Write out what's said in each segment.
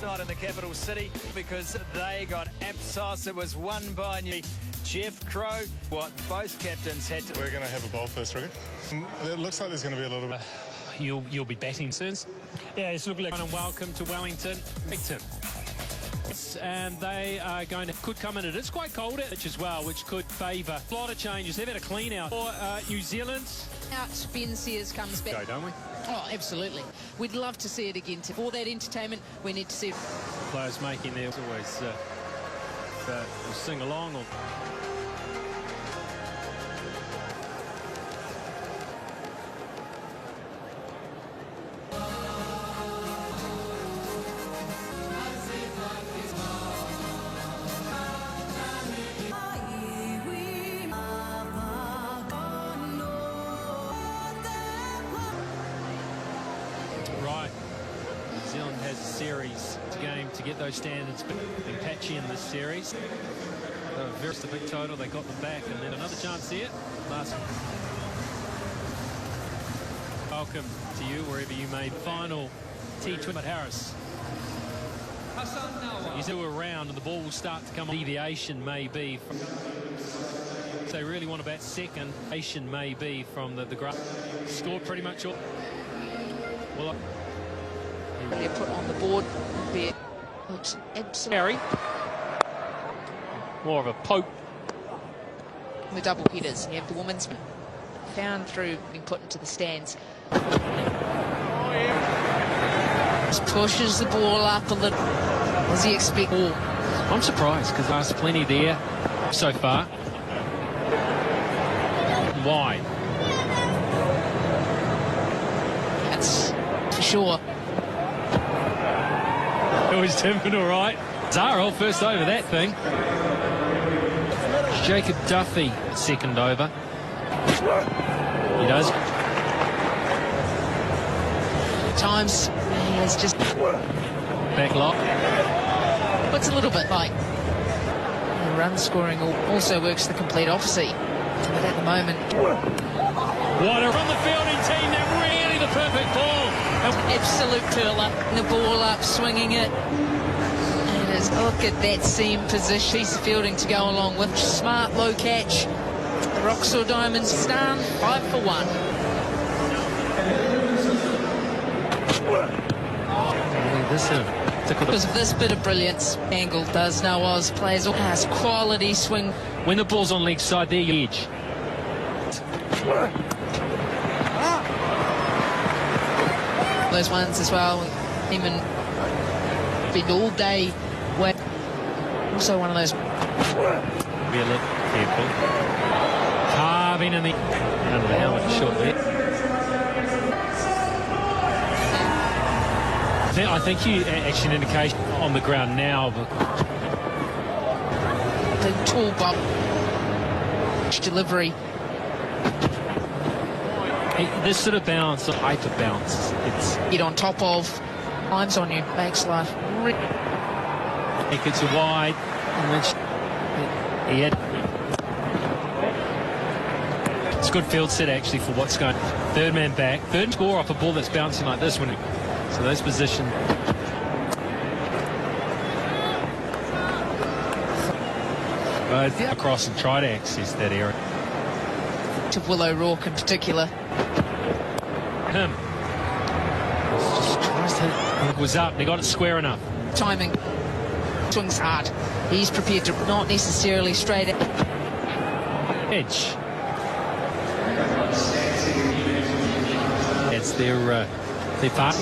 night in the capital city because they got Apsos. It was won by Jeff Crow. What both captains had to... We're going to have a bowl first, Ricky. It looks like there's going to be a little bit... You'll be batting soon. Yeah, it's looking like... And welcome to Wellington. And they are going to... Could come in. It is quite cold out as well, which could favour. A lot of changes. They've had a clean out for New Zealand. Out, Ben Sears comes back. Go, don't we? Oh, absolutely. We'd love to see it again. For that entertainment, we need to see... Players making their... Always sing along or... Right. New Zealand has a series game to get those standards, but been patchy in this series. They were very the big total, they got them back, and then another chance here. Last. Welcome to you wherever you may. Final T20 at Harris. You see we're around and the ball will start to come on. Deviation may be from... If they really want to bat second, deviation may be from the ground. Score pretty much all. Well, They're put on the board. Looks absolutely... More of a poke. The double hitters. You have the women's found through being put into the stands. Just pushes the ball up a little. Does he expect more? I'm surprised because there's plenty there so far. Why? That's for sure. It was Timford all right. Zaro first over that thing. Jacob Duffy second over. He does. At times he has just Back lock. puts a little bit like the run scoring also works the complete opposite. But at the moment, What a run the fielding team. They're really the perfect ball. absolute curler. The ball up, swinging it. And as look at that seam position. Piece of fielding to go along with. Smart low catch. The Roxor Diamonds down 5 for 1. Because of this bit of brilliance, Angle does know Oz plays all has quality swing. When the ball's on leg side, there you edge. Those ones as well. Even been all day. Where also one of those. Be a little careful. Carving in the under the helmet short there. I think you actually an indication on the ground now. But The tall bob delivery. This sort of bounce, a hyper bounce. It's Get on top of. Times on you. Makes life. it gets wide, and then he had. It's a good field set actually for what's going. Third man back, third score off a ball that's bouncing like this one. So those position. Both across and try to access that area. To Willow Rourke in particular. Him. Just tries to. It was up. They got it square enough. Timing. Swings hard. He's prepared to not necessarily straight at. Edge. That's their part.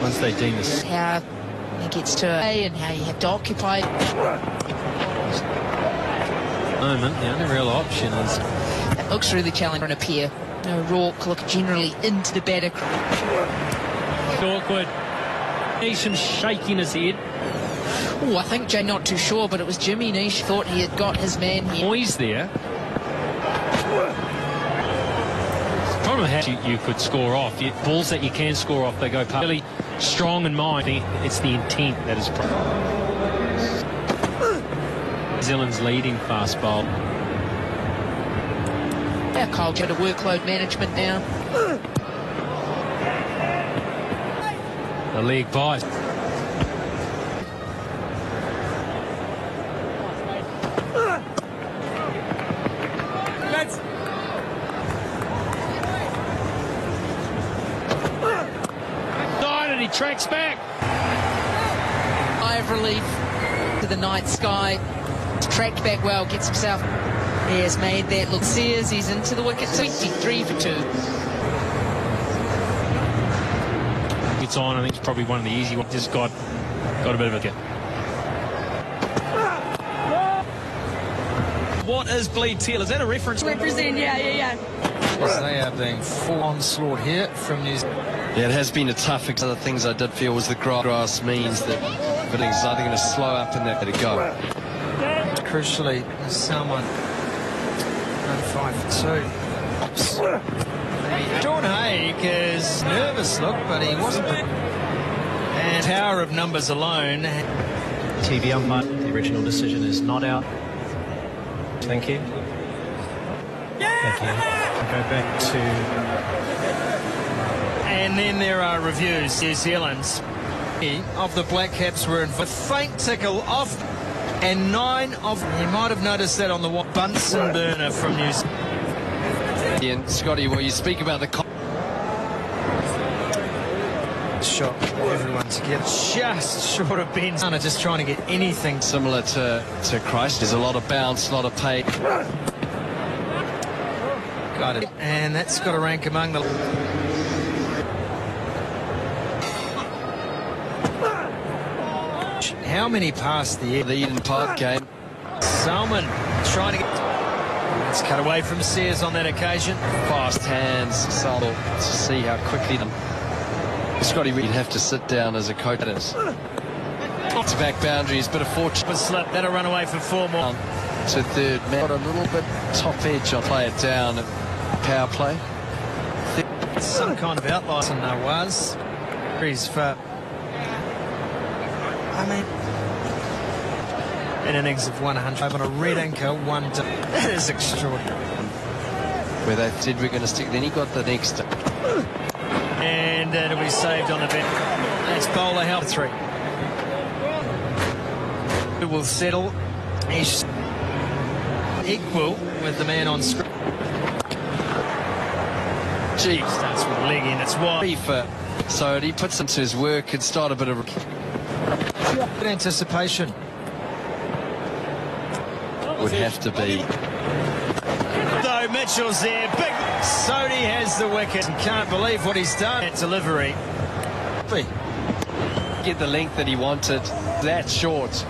Once they deem this. How he gets to A and how you have to occupy. Moment, the only real option is. That looks really challenging on a pair. No, Rourke look generally into the batter. Awkward. Neesham shaking his head. Oh, I think Jay not too sure, but it was Jimmy Nish thought he had got his man here. Noise there. Problem how you could score off. Balls that you can score off, they go past. Really strong in mind. It's the intent that is. New Zealand's leading fast bowl. Our culture to workload management now. The leg by. tracks back. Eye of relief to the night sky. Tracked back well, gets himself. He has made that look. Sears, he's into the wicket. 23 for 2. It's on. I think it's probably one of the easy ones. Just got a bit of a get. What is bleed tail? Is that a reference? Represent, yeah. As they are being full onslaught here from New Zealand. Yeah, it has been a tough. Other things I did feel was the grass means that everything's either going to slow up and they're going to go. Crucially, someone 95 for 2. Dawn Haig is nervous, look, but he wasn't. And power of numbers alone. TV umpire, the original decision is not out. Thank you. Thank you. I'll go back to... And then there are reviews. New Zealand's of the Black Caps were in a faint tickle off, and 9 of... You might have noticed that on the Bunsen burner from New Zealand. And Scotty, well, you speak about the... Shot everyone together. Just short of Ben. Just trying to get anything Similar to Christ. There's a lot of bounce, a lot of pay. Got it. And that's got to rank among the... How many passed the Eden Park game. Salmon trying to get... It's cut away from Sears on that occasion. Fast hands, Salmon, to see how quickly... Scotty, we'd have to sit down as a coach. To back boundaries, bit of fortune. Slip, that'll run away for 4 more. To third man. Got a little bit top edge. I'll play it down at power play. Some kind of outlier in Nawaz. He's for... I mean... An innings of 100 on a red anchor, 1 to... That is extraordinary. Where they said we're going to stick. Then he got the next... And it'll be saved on the bench. That's bowler help 3. It will settle. He's equal with the man on screen. Gee, Starts with leg in. It's wide. So he puts into his work and start a bit of... Good anticipation. Would have to be. Though Mitchell's there. Big Sodhi has the wicket. Can't believe what he's done. That delivery. Get the length that he wanted. That short.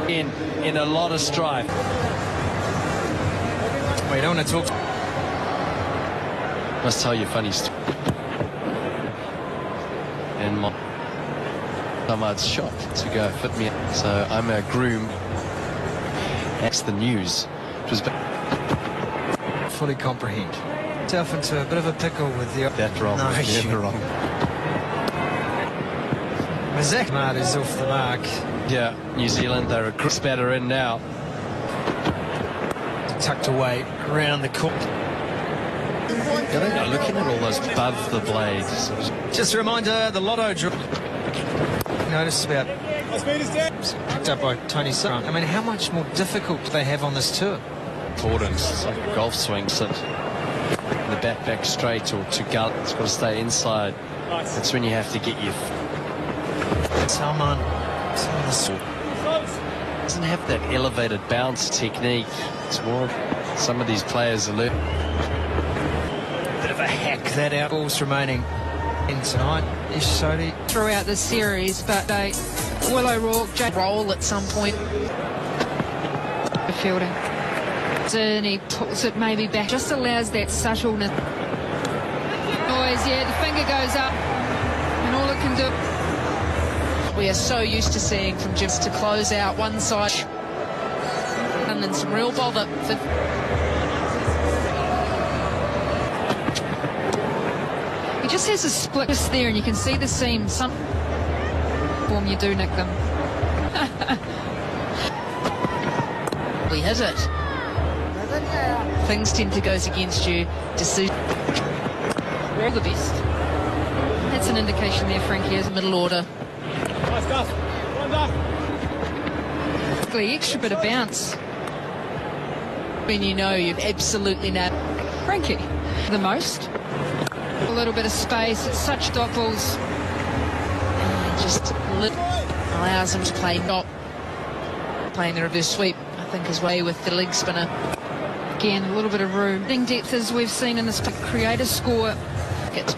In a lot of strife. We don't want to talk. Must tell you a funny story. And my Ahmad's shot to go fit me. So I'm a groom. That's the news. It was Fully comprehend. Self into a bit of a pickle with the... that wrong. No, Never wrong. Mazak Ahmad is off the mark. Yeah, New Zealand, they're a crisp batter in now. Tucked away around the court. Yeah, looking at all those above the blades. Just a reminder, the lotto draw. Notice about... Picked up by Tony Sun. I mean, how much more difficult do they have on this tour? Important. It's like a golf swing. Sit in the back straight or to gut. It's got to stay inside. That's when you have to get your... Salman. Doesn't have that elevated bounce technique. It's more... Some of these players are... Bit of a hack that out. Balls remaining in tonight. Ish Sodhi. Throughout the series, but Willow Rourke, roll at some point. The fielding. And he pulls it maybe back. Just allows that subtleness. Noise, yeah, the finger goes up. And all it can do... We are so used to seeing from Jim to close out one side. And then some real bother. He just has a split just there, and you can see the seam. Some form you do nick them. We hit it. Things tend to go against you. All the best. That's an indication there, Frankie, as a middle order. Extra bit of bounce. When you know you've absolutely nailed Frankie the most. A little bit of space. It's such dot balls. just allows him to play not playing the reverse sweep, I think, his way with the leg spinner. Again, a little bit of room. Depth as we've seen in this create a score. Good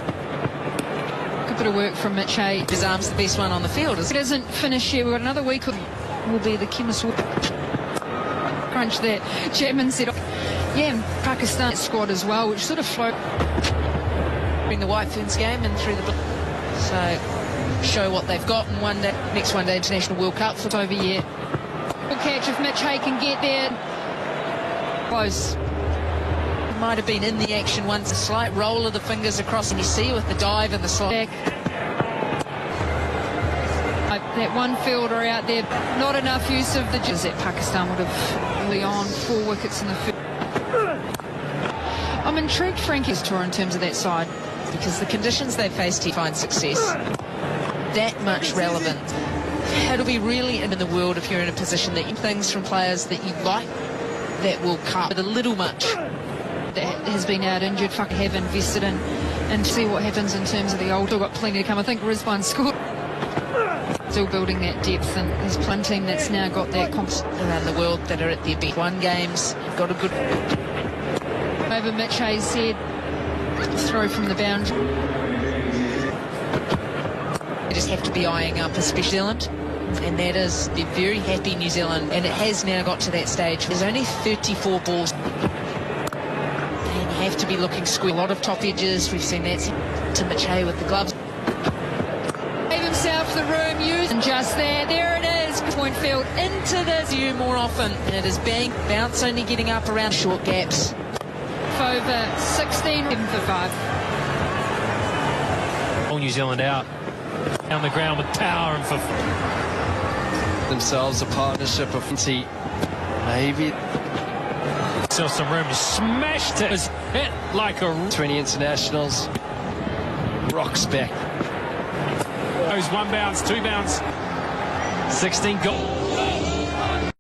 Bit of work from Mitch Hay. His arm's the best one on the field. It isn't finished yet. We've got another week. Will be the chemist crunch that Chapman said. Yeah, Pakistan squad as well, which sort of flowed in the White Ferns game and through the so show what they've got in next one day International World Cup for over yet. Good catch if Mitch Hay can get there. Close. Might have been in the action once, a slight roll of the fingers across, and you see with the dive and the slide. That one fielder out there, not enough use of the that Pakistan would have really on 4 wickets in the field. I'm intrigued Frankie's tour in terms of that side. Because the conditions they faced, he finds success that much relevant. It'll be really in the world if you're in a position that you things from players that you like that will cut with a little much. That has been out injured, have invested in, and see what happens in terms of the old. Still got plenty to come. I think Rizwan scored. Still building that depth, and there's plenty that's now got that around the world that are at their best. 1 games, got a good over Mitch Hayes' head, throw from the boundary. They just have to be eyeing up, especially New Zealand, and that is they're very happy New Zealand, and it has now got to that stage. There's only 34 balls. Have to be looking square. A lot of top edges. We've seen that to Mitch Hay with the gloves. Gave himself the room, used and just there. There it is. Point field into the view more often, and it is bounce only getting up around short gaps. Over 16, 7 for 5. All New Zealand out on the ground with power and for themselves a partnership of maybe. Still some room, smashed it. It was hit like a 20 internationals. Rocks back. Goes 1 bounce, 2 bounce, 16 goal.